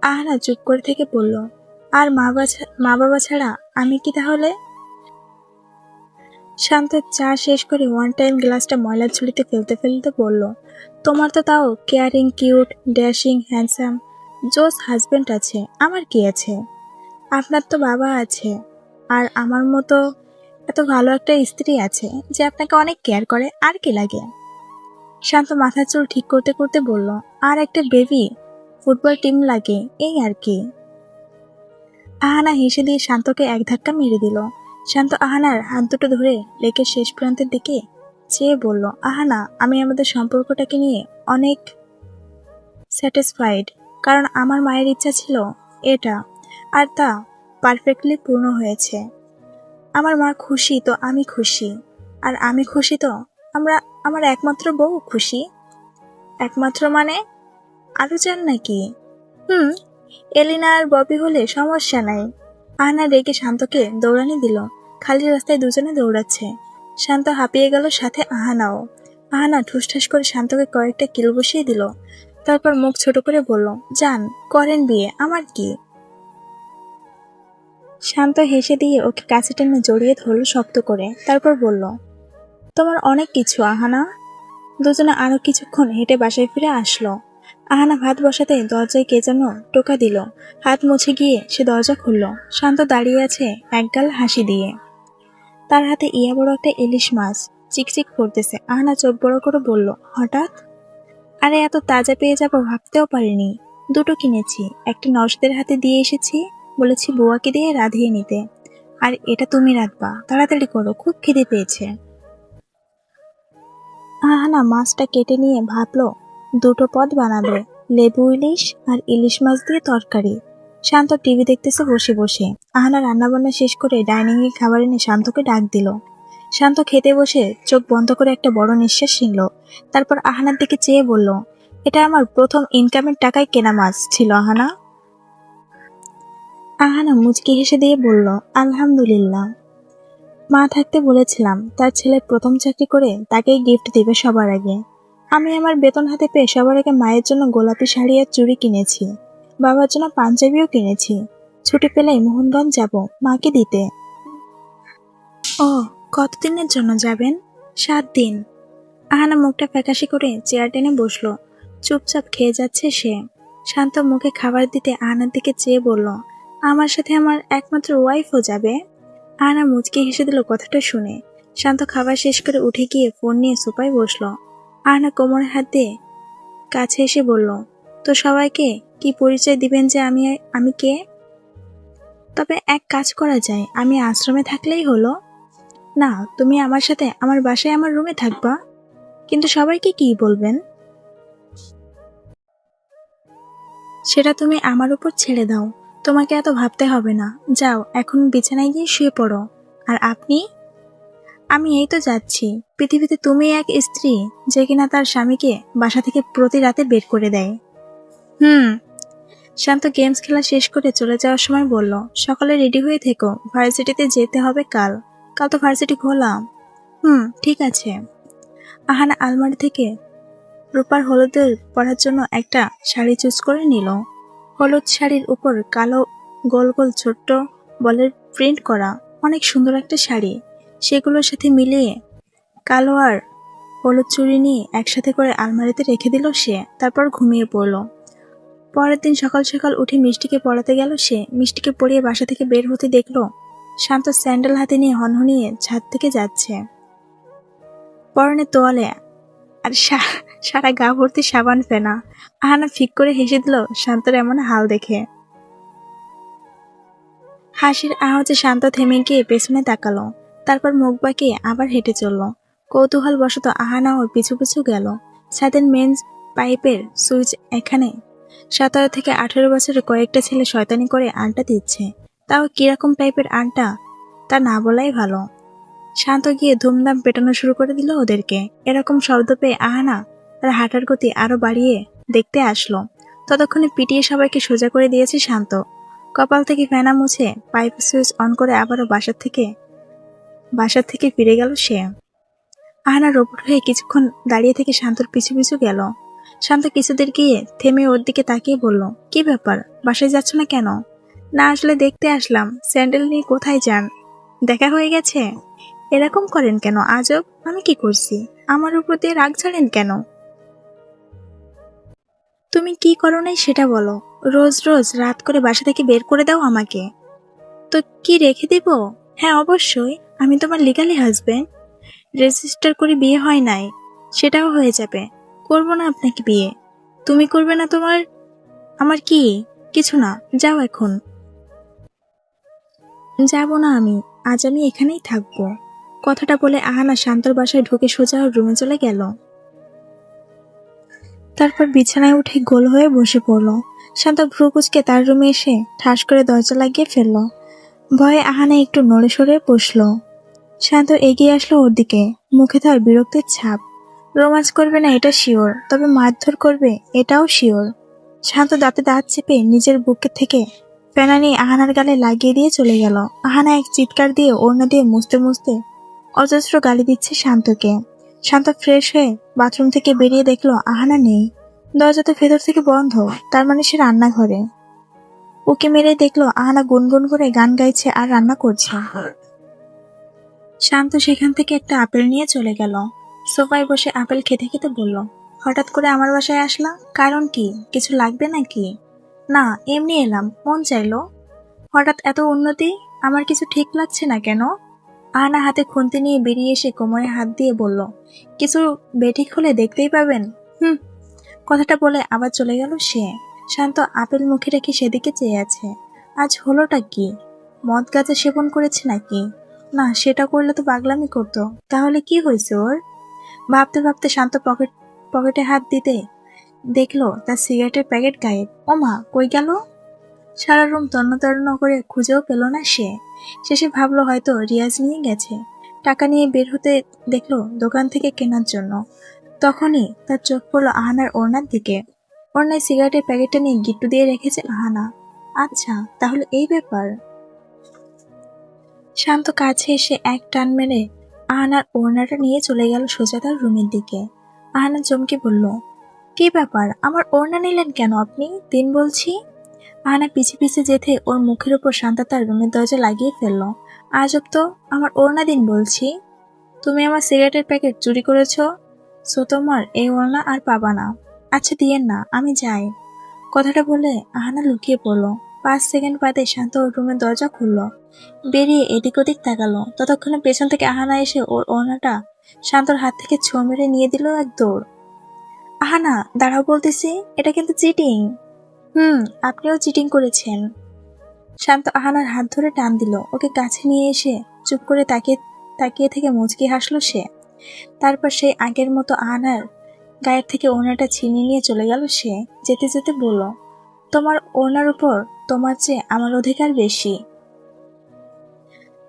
আহানা চুপ করে থেকে বলল, আর মা বাবা ছাড়া আমি কি তাহলে? শান্ত চা শেষ করে ওয়ান টাইম গ্লাসটা ময়লার ঝুড়িতে ফেলতে ফেলতে বলল, তোমার তো তাও কেয়ারিং, কিউট, ড্যাশিং, হ্যান্ডসাম, জোস হাজবেন্ড আছে। আমার কি আছে? আপনার তো বাবা আছে, আর আমার মতো এত ভালো একটা স্ত্রী আছে যে আপনাকে অনেক কেয়ার করে। আর কি লাগে? শান্ত মাথার চুল ঠিক করতে করতে বলল, আর একটা বেবি ফুটবল টিম লাগে, এই আর কি। আহানা হেসে দিয়ে শান্তকে এক ধাক্কা মেরে দিল। শান্ত আহানার হাত দুটো ধরে লেকের শেষ প্রান্তের দিকে চেয়ে বলল, আহানা, আমি আমাদের সম্পর্কটাকে নিয়ে অনেক স্যাটিসফাইড। কারণ আমার মায়ের ইচ্ছা ছিল এটা। আর তা পারফেক্টলি পূর্ণ হয়েছে। আমার মা খুশি তো আমি খুশি, আর আমি খুশি তো আমরা আমার একমাত্র বউ খুশি। একমাত্র মানে আরো চান নাকি? হুম, এলিনা আর ববি হলে সমস্যা নাই। আহনা রেগে শান্তকে দৌড়ানি দিল। খালি রাস্তায় দুজনে দৌড়াচ্ছে। শান্ত হাঁপিয়ে গেল, সাথে আহানাও। আহানা ঠুসঠাস করে শান্তকে কয়েকটা কিল বসিয়ে দিল। তারপর মুখ ছোট করে বলল, যান করেন বিয়ে, আমার কি। শান্ত হেসে দিয়ে ওকে কাছে টেনে জড়িয়ে ধরল শক্ত করে। তারপর বলল, তোমার অনেক কিছু আহানা। দুজনে আরো কিছুক্ষণ হেঁটে বাসায় ফিরে আসলো। আহানা ভাত বসাতে দরজায় কে যেন টোকা দিল। হাত মুছে গিয়ে সে দরজা খুলল। শান্ত দাঁড়িয়ে আছে একগাল হাসি দিয়ে। তার হাতে ইয়া বড় একটা ইলিশ মাছ চিকচিক করতেছে। আহানা চোখ বড় করে বলল, হঠাৎ? আরে এত তাজা পেয়ে যাবো ভাবতেও পারিনি। দুটো কিনেছি, একটা নরসদের হাতে দিয়ে এসেছি, বলেছি বুয়াকে দিয়ে রাঁধিয়ে নিতে। আর এটা তুমি রাঁধবা, তাড়াতাড়ি করো, খুব খিদে পেয়েছে। আহানা মাছটা কেটে নিয়ে ভাবলো দুটো পদ বানাবে, লেবু ইলিশ আর ইলিশ মাছ দিয়ে তরকারি। শান্ত টিভি দেখতেছে বসে বসে। আহানা রান্নাবান্না শেষ করে ডাইনিং এ খাবার এনে শান্তকে ডাক দিল। শান্ত খেতে বসে চোখ বন্ধ করে একটা বড় নিঃশ্বাস নিল। তারপর আহানার দিকে চেয়ে বলল, এটা আমার প্রথম ইনকামের টাকায় কেনা মাছ ছিল আহানা। আহানা মুচকি হেসে দিয়ে বলল, আলহামদুলিল্লাহ। মা থাকতে বলেছিলাম তার ছেলে প্রথম চাকরি করে তাকেই গিফট দিবে সবার আগে। আমি আমার বেতন হাতে পেয়ে সবার আগে মায়ের জন্য গোলাপি শাড়ি আর চুড়ি কিনেছি, বাবার জন্য পাঞ্জাবিও কিনেছি। ছুটি পেলেই মোহনগঞ্জ যাব মাকে দিতে। ও, কতদিনের জন্য যাবেন? 7 দিন। আহানা মুখটা ফ্যাকাশে করে চেয়ার টেনে বসলো। চুপচাপ খেয়ে যাচ্ছে সে। শান্ত মুখে খাবার দিতে আহানার দিকে চেয়ে বলল, আমার সাথে আমার একমাত্র ওয়াইফও যাবে? আহানা মুচকি হেসে দিল কথাটা শুনে। শান্ত খাবার শেষ করে উঠে গিয়ে ফোন নিয়ে সোফায় বসলো। আহানা কোমরে হাত দিয়ে কাছে এসে বলল, তো সবাইকে কি পরিচয় দিবেন যে আমি আমি কে? তবে এক কাজ করা যায়, আমি আশ্রমে থাকলেই হলো। না, তুমি আমার সাথে আমার বাসায় আমার রুমে থাকবা। কিন্তু সবাইকে কি বলবেন? সেটা তুমি আমার উপর ছেড়ে দাও। তোমাকে এত ভাবতে হবে না। যাও এখন বিছানায় গিয়ে শুয়ে পড়ো। আর আপনি? আমি এই তো যাচ্ছি। পৃথিবীতে তুমি এক স্ত্রী যে কিনা তার স্বামীকে বাসা থেকে প্রতি রাতে বের করে দেয়। হুম। শান্ত গেমস খেলা শেষ করে চলে যাওয়ার সময় বলল, সকালে রেডি হয়ে থেকো, ভার্সিটিতে যেতে হবে কাল। কাল তো ভার্সিটি খোলা। হুম, ঠিক আছে। আহানা আলমারি থেকে রূপার হলুদের পরার জন্য একটা শাড়ি চুজ করে নিল। হলুদ শাড়ির উপর কালো গোল গোল ছোট্ট বলের প্রিন্ট করা অনেক সুন্দর একটা শাড়ি। সেগুলোর সাথে মিলিয়ে কালো আর হলুদ চুড়ি নিয়ে একসাথে করে আলমারিতে রেখে দিল সে। তারপর ঘুমিয়ে পড়ল। পরের দিন সকাল সকাল উঠে মিষ্টিকে পড়াতে গেল সে। মিষ্টিকে পড়িয়ে বাসা থেকে বের হতে দেখলো শান্ত স্যান্ডেল হাতে নিয়ে হনহনিয়ে ছাদ থেকে যাচ্ছে। পরনে তোয়ালে আর সারা গা ভর্তি সাবান ফেনা। আহানা ফিক করে হেসে দিল শান্তর এমন হাল দেখে। হাসির আওয়াজে শান্ত থেমে গিয়ে পেছনে তাকালো। তারপর মুখ বাঁকিয়ে আবার হেঁটে চলল। কৌতূহল বশত আহানা ওর পিছু পিছু গেল। ছাদের মেন পাইপের সুইচ এখানে 17 থেকে 18 বছরের কয়েকটা ছেলে শয়তানি করে আড্ডা দিচ্ছে। তাও কিরকম টাইপের আড্ডা তা না বলাই ভালো। শান্ত গিয়ে ধুমধাম পেটানো শুরু করে দিল ওদেরকে। এরকম শব্দ পেয়ে আহানা তার হাঁটার গতি আরো বাড়িয়ে দেখতে আসলো। ততক্ষণে পিটিয়ে সবাইকে সোজা করে দিয়েছে শান্ত। কপাল থেকে ফেনা মুছে পাইপ সুইচ অন করে আবারও বাসার থেকে ফিরে গেল সে। আহানা রোবট হয়ে কিছুক্ষণ দাঁড়িয়ে থেকে শান্তর পিছু পিছু গেল। শান্ত কিছুদের গিয়ে থেমে ওর দিকে তাকিয়ে বলল, কি ব্যাপার, বাসায় যাচ্ছ না কেন? না, আসলে দেখতে আসলাম। স্যান্ডেল নিয়ে কোথায় যান? দেখা হয়ে গেছে? এরকম করেন কেন আজব? আমি কি করছি? আমার উপর দিয়ে রাগ ঝাড়েন কেন? তুমি কি করো নাই সেটা বলো। রোজ রোজ রাত করে বাসা থেকে বের করে দাও আমাকে। তো কি রেখে দিব? হ্যাঁ অবশ্যই, আমি তোমার লিগালি হাজবেন্ড। রেজিস্টার করে বিয়ে হয় নাই, সেটাও হয়ে যাবে। করব না আপনাকে বিয়ে। তুমি করবে না তোমার? আমার কি? কিছু না, যাও এখন। যাব না আমি, আজ আমি এখানেই থাকবো। কথাটা বলে আহানা শান্তর বাসায় ঢুকে সোজা ওর রুমে চলে গেল। তার তারপর বিছানায় উঠে গোল হয়ে বসে পড়ল। শান্ত ভ্রু কুচকে তার রুমে এসে ঠাস করে দরজা লাগিয়ে ফেলল। ভয়ে আহানা একটু নড়ে সরে বসল। শান্ত এগিয়ে আসলো ওর দিকে, মুখে তার বিরক্তির ছাপ। রোমান্স করবে না এটা শিওর, তবে মারধর করবে এটাও শিওর। শান্ত দাঁতে দাঁত চেপে নিজের বুকে থেকে ফেনা নিয়ে আহানার গালে লাগিয়ে দিয়ে চলে গেল। আহানা এক চিৎকার দিয়ে ওড়না দিয়ে মুছতে মুছতে অজস্র গালি দিচ্ছে শান্তকে। শান্ত ফ্রেশ হয়ে বাথরুম থেকে বেরিয়ে দেখলো আহানা নেই। দরজা তো ভেতর থেকে বন্ধ, তার মানে সে রান্নাঘরে। ওকে মেরে দেখলো আহানা গুনগুন করে গান গাইছে আর রান্না করছে। শান্ত সেখান থেকে একটা আপেল নিয়ে চলে গেল। সোফায় বসে আপেল খেতে খেতে বলল, হঠাৎ করে আমার বাসায় আসলা, কারণ কি? কিছু লাগবে নাকি? না, এমনি এলাম, মন চাইলো। হঠাৎ এত উন্নতি, আমার কিছু ঠিক লাগছে না কেন? আহানা হাতে খুন্তি নিয়ে বেরিয়ে এসে কোমরে হাত দিয়ে বলল, কিছু বেঠিক হলে দেখতেই পাবেন। হুম। কথাটা বলে আবার চলে গেল সে। শান্ত আপেল মুখে রেখে সেদিকে চেয়ে আছে। আজ হলোটা কি? মদ গাঁজা সেবন করেছে নাকি? না, সেটা করলে তো পাগলামি করতো। তাহলে কি হয়েছে ওর? ভাবতে ভাবতে শান্ত পকেটে হাত দিতে দেখলো তার সিগারেটের প্যাকেট গায়েব। ওমা, কই গেল? সারা রুম তন্ন তন্ন করে খুঁজেও পেল না সে। শেষে ভাবলো হয়তো রিয়াজ নিয়ে গেছে। টাকা নিয়ে বের হতে দেখলো দোকান থেকে কেনার জন্য। তখনই তার চোখ পড়লো আহানার ওড়নার দিকে। ওড়নায় সিগারেটের প্যাকেটটা নিয়ে গিট্টু দিয়ে রেখেছে আহানা। আচ্ছা, তাহলে এই ব্যাপার। শান্ত কাছে এসে এক টান মেরে আহানার ওড়নাটা নিয়ে চলে গেল সোজা তার রুমের দিকে। আহানা চমকে বলল, কি ব্যাপার, আমার ওড়না নিলেন কেন আপনি? দিন বলছি। আহানা পিছে পিছে যেতে ওর মুখের উপর শান্ত তার রুমের দরজা লাগিয়ে ফেলল। আজব তো, আমার ওড়না দিন বলছি। তুমি আমার সিগারেটের প্যাকেট চুরি করেছ, সো তোমার এই ওড়না আর পাবা না। আচ্ছা দিয়েন না, আমি যাই। কথাটা বলে আহানা লুকিয়ে পড়ল। 5 সেকেন্ড বাদে শান্ত ওর রুমের দরজা খুলল। বেরিয়ে এদিক ওদিক তাকালো। ততক্ষণে পেছন থেকে আহানা এসে ওর ওড়নাটা শান্তর হাত থেকে ছো মেরে নিয়ে দিল এক দৌড়। আহানা, দাঁড়াও বলতেছি, এটা কিন্তু চিটিং। আপনিও চিটিং করেছেন। শান্ত আহানার হাত ধরে টান দিল। ওকে কাছে নিয়ে এসে চুপ করে তাকিয়ে তাকিয়ে থেকে মুচকি হাসলো সে। তারপর সেই আগের মতো আহানার গায়ের থেকে ওড়নাটা ছিনিয়ে নিয়ে চলে গেল সে। যেতে যেতে বলল, তোমার ওড়নার উপর তোমার চেয়ে আমার অধিকার বেশি।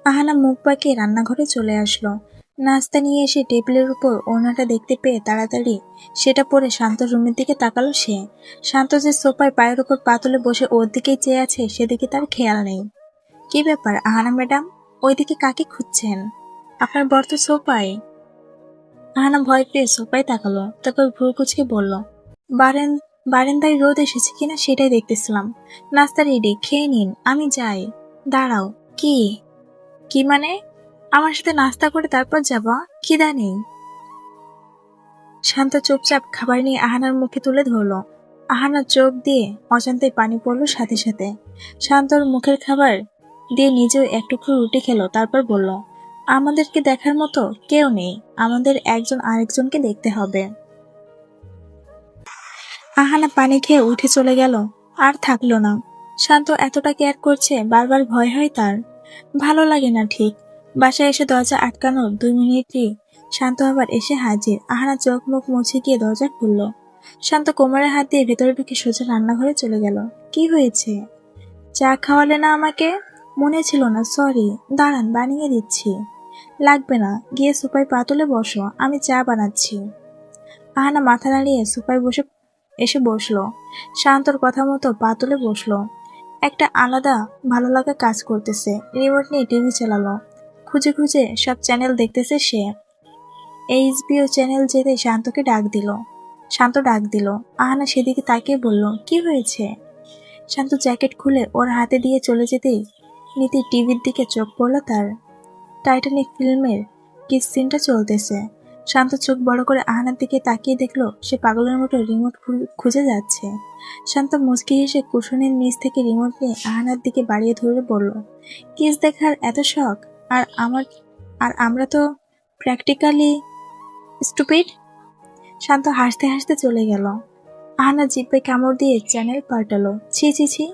আহানা মুখ বাঁকিয়ে রান্নাঘরে চলে আসলো। নাস্তা নিয়ে এসে টেবিলের উপর ওড়নাটা দেখতে পেয়ে তাড়াতাড়ি সেটা পরে শান্ত রুমের দিকে তাকালো সে। শান্ত যে সোফায় পায়ের উপর পা তুলে বসে ওর দিকেই চেয়ে আছে সেদিকে তার খেয়াল নেই। কি ব্যাপার আহানা ম্যাডাম, ওইদিকে কাকে খুঁজছেন? আপনার বর তো সোফায়। আহানা ভয় পেয়ে সোফায় তাকালো, তারপর ভ্রু কুচকে বলল, বারেন্দায় রোদ এসেছে কিনা সেটাই দেখতেছিলাম। নাস্তা রেডি, খেয়ে নিন, আমি যাই। দাঁড়াও। কি? কি মানে? আমার সাথে নাস্তা করে তারপর যাবা? খিদা নেই। শান্ত চুপচাপ খাবার নিয়ে আহানার মুখে তুলে ধরল। আহানার চোখ দিয়ে অজান্তে পানি পড়ল সাথে সাথে। শান্তর মুখের খাবার দিয়ে নিজেও এক টুকরো রুটি খেলো, তারপর বলল, আমাদেরকে দেখার মতো কেউ নেই, আমাদের একজন আরেকজনকে দেখতে হবে। আহানা পানি খেয়ে উঠে চলে গেল। আর থাকলো না। শান্ত এতটা কেয়ার করছে, বারবার ভয় হয় তার। ভালো লাগে না ঠিক। বাসায় এসে দরজা আটকানোর 2 মিনিটই শান্ত আবার এসে হাজির। আহানা চোখ মুখ মুছে গিয়ে দরজা খুলল। শান্ত কোমরে হাত দিয়ে ভেতরে ঢুকে সোজা রান্নাঘরে চলে গেল। কি হয়েছে? চা খাওয়ালে না আমাকে? মনে ছিল না, সরি। দাঁড়ান, বানিয়ে দিচ্ছি। লাগবে না, গিয়ে সোফায় পা তুলে বসো, আমি চা বানাচ্ছি। আহানা মাথা নাড়িয়ে সোফায় এসে বসলো। শান্তর কথা মতো পা তুলে বসলো। একটা আলাদা ভালো লাগা কাজ করতেছে। রিমোট নিয়ে টিভি চালালো। খুঁজে খুঁজে সব চ্যানেল দেখতেছে সে। এইচবিও চ্যানেল যেতে শান্ত ডাক দিল। আহানা সেদিকে তাকিয়ে বলল, কি হয়েছে? শান্ত জ্যাকেট খুলে ওর হাতে দিয়ে চলে যেতেই নিতে টিভির দিকে চোখ পড়ল তার। টাইটানিক ফিল্মের কিস সিনটা চলতেছে। শান্ত চোখ বড় করে আহানার দিকে তাকিয়ে দেখলো সে পাগলের মতো রিমোট খুঁজে যাচ্ছে। শান্ত মুচকি হেসে কুশনের নিচ থেকে রিমোট নিয়ে আহানার দিকে বাড়িয়ে ধরে বলল, কিস দেখার এত শখ? আর আমরা তো প্র্যাকটিক্যালি স্টুপিড। শান্ত হাসতে হাসতে চলে গেল। আহানা জিভে কামড় দিয়ে চ্যানেল পাল্টালো। ছি ছি ছি,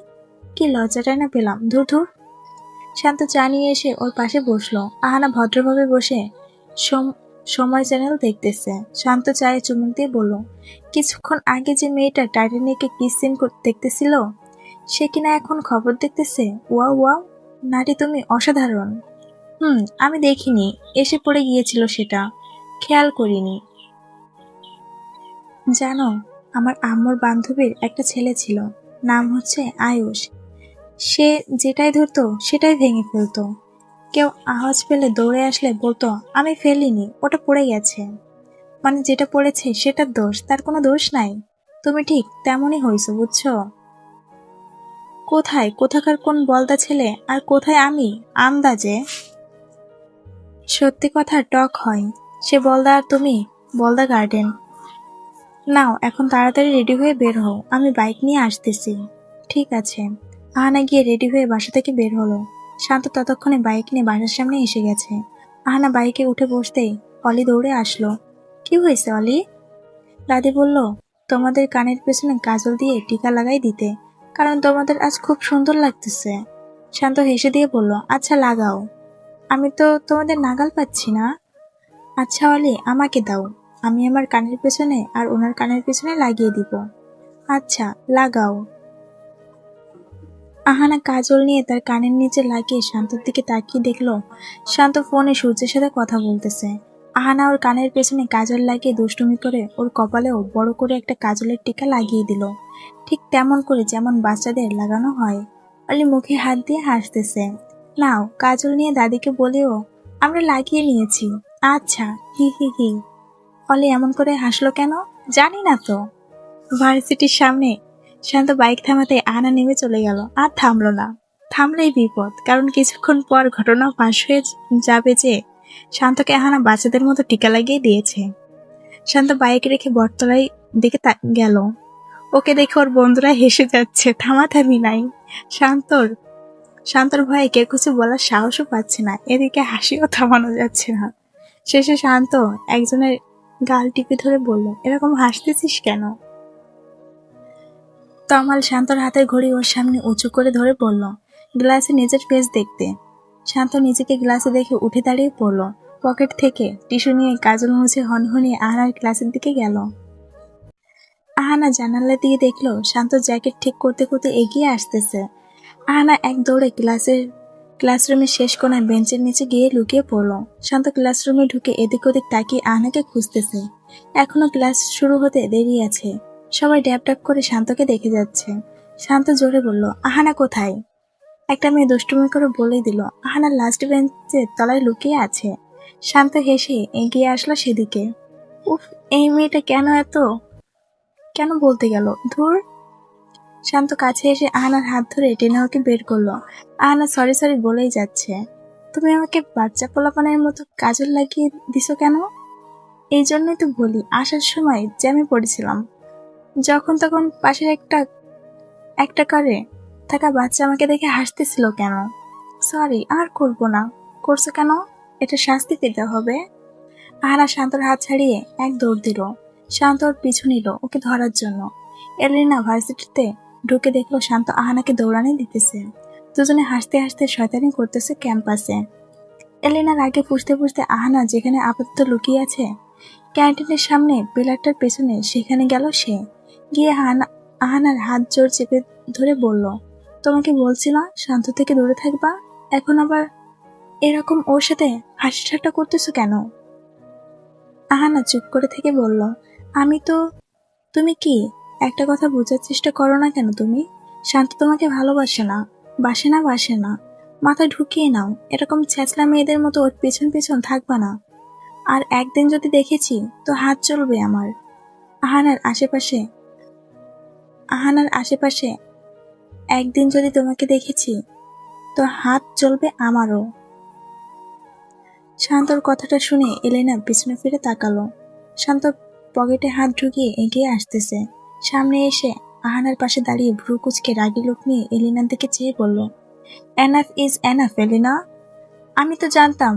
কি লজ্জাটাই না পেলাম, ধুর ধুর। শান্ত চা নিয়ে এসে ওর পাশে বসলো। আহানা ভদ্রভাবে বসে সময় চ্যানেল দেখতেছে। শান্ত চায়ে চুমুক দিয়ে বলল, কিছুক্ষণ আগে যে মেয়েটা টাইটানিকে কিস সিন দেখতেছিল সে কিনা এখন খবর দেখতেছে। ওয়াও ওয়াও, নাটি তুমি অসাধারণ। আমি দেখিনি, এসে পড়ে গিয়েছিল সেটা, খেয়াল করিনি। জানো, আমার আম্মুর বান্ধবীর একটা ছেলে ছিল, নাম হচ্ছে আয়ুষ। সে যেটাই ধরতো সেটাই ভেঙে ফেলতো। কেউ আওয়াজ পেলে দৌড়ে আসলে বলতো, আমি ফেলিনি, ওটা পড়ে গেছে। মানে যেটা পড়েছে সেটার দোষ, তার কোনো দোষ নাই। তুমি ঠিক তেমনই হইছো, বুঝছো? কোথাকার কোন বলদা ছেলে আর কোথায় আমি? আন্দাজে। সত্যি কথা টক হয়। সে বলদা আর তুমি বলদা গার্ডেন। নাও এখন তাড়াতাড়ি রেডি হয়ে বের হও, আমি বাইক নিয়ে আসতেছি। ঠিক আছে। আহানা গিয়ে রেডি হয়ে বাসা থেকে বের হলো। শান্ত ততক্ষণে বাইক নিয়ে বাসার সামনে এসে গেছে। আহানা বাইকে উঠে বসতেই অলি দৌড়ে আসলো। কি হয়েছে অলি? দাদি বলল, তোমাদের কানের পেছনে কাজল দিয়ে টিকা লাগাই দিতে, কারণ তোমাদের আজ খুব সুন্দর লাগতেছে। শান্ত হেসে দিয়ে বলল, আচ্ছা লাগাও। আমি তো তোমাদের নাগাল পাচ্ছি না। আচ্ছা অলি, আমাকে দাও, আমি আমার কানের পেছনে আর ওনার কানের পেছনে লাগিয়ে দিব। আচ্ছা লাগাও। আহানা কাজল নিয়ে তার কানের নিচে লাগিয়ে শান্তর দিকে তাকিয়ে দেখলো শান্ত ফোনে সূর্যের সাথে কথা বলতেছে। আহানা ওর কানের পেছনে কাজল লাগিয়ে দুষ্টুমি করে ওর কপালেও বড় করে একটা কাজলের টিকা লাগিয়ে দিল, ঠিক তেমন করে যেমন বাচ্চাদের লাগানো হয়। অলি মুখে হাত দিয়ে হাসতেছে। নাও কাজল নিয়ে দাদিকে বলেও, আমরা লাগিয়ে নিয়েছি। আচ্ছা, হি হি হি। অলি এমন করে হাসলো কেন জানি না তো। ভার্সিটির সামনে শান্ত বাইক থামাতে আহানা নেমে চলে গেল, আর থামলো না। থামলেই বিপদ, কারণ কিছুক্ষণ পর ঘটনা ফাঁস হয়ে যাবে যে শান্তকে আহানা বাচ্চাদের মতো টিকা লাগিয়ে দিয়েছে। শান্ত বাইক রেখে বটতলায় দিকে গেল। ওকে দেখে ওর বন্ধুরা হেসে যাচ্ছে, থামাথামি নাই। শান্তর শান্তর ভয়ে কেউ কিছু বলার সাহসও পাচ্ছে না, এদিকে হাসিও থামানো যাচ্ছে না। শেষে শান্ত একজনের গাল টিপে ধরে বলল, এরকম হাসতেছিস কেন? তমাল শান্তর হাতের ঘড়ি ওর সামনে উঁচু করে ধরে বলল, গ্লাসে নিজের ফেস দেখতে। শান্ত নিজেকে গ্লাসে দেখে উঠে দাঁড়িয়ে পড়ল। পকেট থেকে টিস্যু নিয়ে কাজল মুছে হনহনিয়ে আহানার ক্লাসের দিকে গেল। আহানা জানালা দিয়ে দেখলো শান্ত জ্যাকেট ঠিক করতে করতে এগিয়ে আসতেছে। আহানা এক দৌড়ে ক্লাসরুমের শেষ কোণায় বেঞ্চের নিচে গিয়ে লুকিয়ে পড়ল। শান্ত ক্লাসরুমে ঢুকে এদিক ওদিক তাকিয়ে আহানাকে খুঁজতেছে। এখনো ক্লাস শুরু হতে দেরি আছে। সবাই ড্যাব ড্যাব করে শান্তকে দেখে যাচ্ছে। শান্ত জোরে বলল, আহানা কোথায়? একটা মেয়ে দুষ্টুমি করে বলেই দিল, আহানা লাস্ট বেঞ্চের তলায় লুকিয়ে আছে। শান্ত হেসে এগিয়ে আসলো সেদিকে। উফ, এই মেয়েটা কেন বলতে গেল, ধুর। শান্ত কাছে এসে আহানার হাত ধরে টেনে ওকে বের করলো। আহানা সরি সরি বলেই যাচ্ছে। তুমি আমাকে বাচ্চা পোলাপানের মতো কাজল লাগিয়ে দিছো কেন? এই জন্যই তো বলি, আসার সময় জ্যামে পড়েছিলাম, যখন তখন পাশের একটা করে থাকা বাচ্চা আমাকে দেখে হাসতেছিল কেন? সরি, আর করবো না। করছো কেন? এটা শাস্তি পেতে হবে। আহানা শান্তর হাত ছাড়িয়ে এক দৌড় দিল। শান্ত ওর পিছু নিল ওকে ধরার জন্য। এলিনা ভার্সিটিতে ঢুকে দেখলো শান্ত আহানাকে দৌড়ানি দিতেছে। দুজনে হাসতে হাসতে শয়তানি করতেছে ক্যাম্পাসে। এলিনার আগে ফুসতে ফুসতে আহানা যেখানে আপাতত লুকিয়ে আছে, ক্যান্টিনের সামনে পিলারটার পেছনে, সেখানে গেল সে। গিয়ে আহানার হাত জোর চেপে ধরে বলল, তোমাকে বলছি না শান্ত থেকে দূরে থাকবা, এখন আবার এরকম ওর সাথে হাসি ঠাট্টা করতেছো কেন? আহানা চুপ করে থেকে বলল, আমি তো। তুমি কি একটা কথা বোঝার চেষ্টা করো না কেন তুমি? শান্ত তোমাকে ভালোবাসে না, বাসে না। মাথা ঢুকিয়ে নাও, এরকম ছ্যাচলা মেয়েদের মতো ওর পেছন পেছন থাকবা না। আর একদিন যদি দেখেছি তো হাত চলবে আমার। আহানার আশেপাশে আহানার আশেপাশে একদিন যদি তোমাকে দেখেছি তো হাত চলবে আমারও। শান্তর কথাটা শুনে এলেনা পিছনে ফিরে তাকালো। শান্ত পকেটে হাত ঢুকিয়ে এগিয়ে আসতেছে। সামনে এসে আহানার পাশে দাঁড়িয়ে ভ্রু কুচকে রাগি লোক নিয়ে এলিনার দিকে চেয়ে বলল, এনাফ ইজ এনাফ এলিনা। আমি তো জানতাম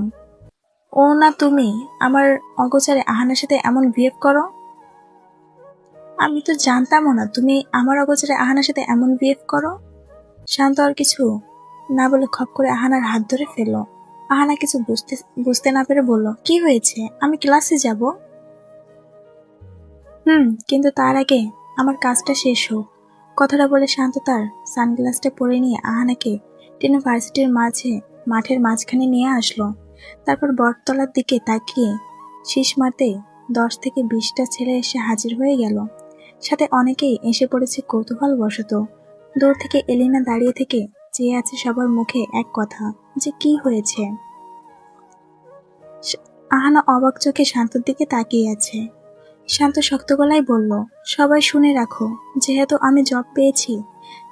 ও না তুমি আমার অগোচরে আহানার সাথে এমন বিহেভ করো। আমি তো জানতামও না তুমি আমার অগোচরে আহানার সাথে এমন বিহেভ করো। শান্ত আর কিছু না বলে খপ করে আহানার হাত ধরে ফেলল। আহানা কিছু বুঝতে না পেরে বলল, কি হয়েছে? আমি ক্লাসে যাব। কিন্তু তার আগে আমার কাজটা শেষ হোক। কথাটা বলে শান্ত তার সানগ্লাসটা পরে নিয়ে আহানাকে ইউনিভার্সিটির মাঠের মাঝখানে নিয়ে আসলো। তারপর বটতলার দিকে তাকিয়ে শীষ মারতে 10 থেকে 20টা ছেলে এসে হাজির হয়ে গেল। সাথে অনেকেই এসে পড়েছে কৌতূহল বশত। দূর থেকে এলিনা দাঁড়িয়ে থেকে চেয়ে আছে সবার মুখে এক কথা, যে কি হয়েছে। আহানা অবাক চোখে শান্তর দিকে তাকিয়ে আছে। শান্ত শক্ত গলায় বলল, সবাই শুনে রাখো, যেহেতু আমি জব পেয়েছি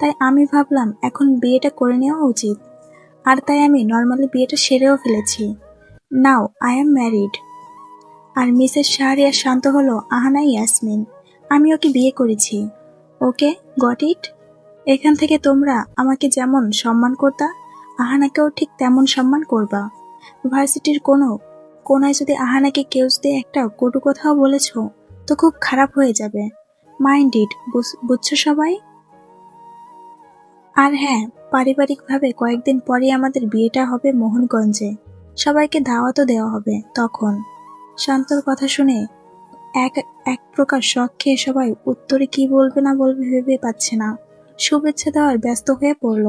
তাই আমি ভাবলাম এখন বিয়েটা করে নেওয়া উচিত। আর তাই আমি নর্মালি বিয়েটা সেরেও ফেলেছি। Now I am married. আর মিসেস শাহরিয়ার শান্ত হলো আহানা ইয়াসমিন। আমি ওকে বিয়ে করেছি। Okay, got it? এখান থেকে তোমরা আমাকে যেমন সম্মান করতা, আহানাকেও ঠিক তেমন সম্মান করবা। ভার্সিটির কোনায় যদি আহানাকে কেউ যদি একটা কটু কথাও বলেছ তো খুব খারাপ হয়ে যাবে। মাইন্ড ইট, বুঝছো সবাই? আর হ্যাঁ, পারিবারিকভাবে কয়েকদিন পরেই আমাদের বিয়েটা হবে মোহনগঞ্জে। সবাইকে দাওয়াতও দেওয়া হবে তখন। শান্তর কথা শুনে এক এক প্রকার শক খেয়ে সবাই উত্তরে কি বলবে না বলবে ভেবে পাচ্ছে না। শুভেচ্ছা দেওয়ার ব্যস্ত হয়ে পড়ল।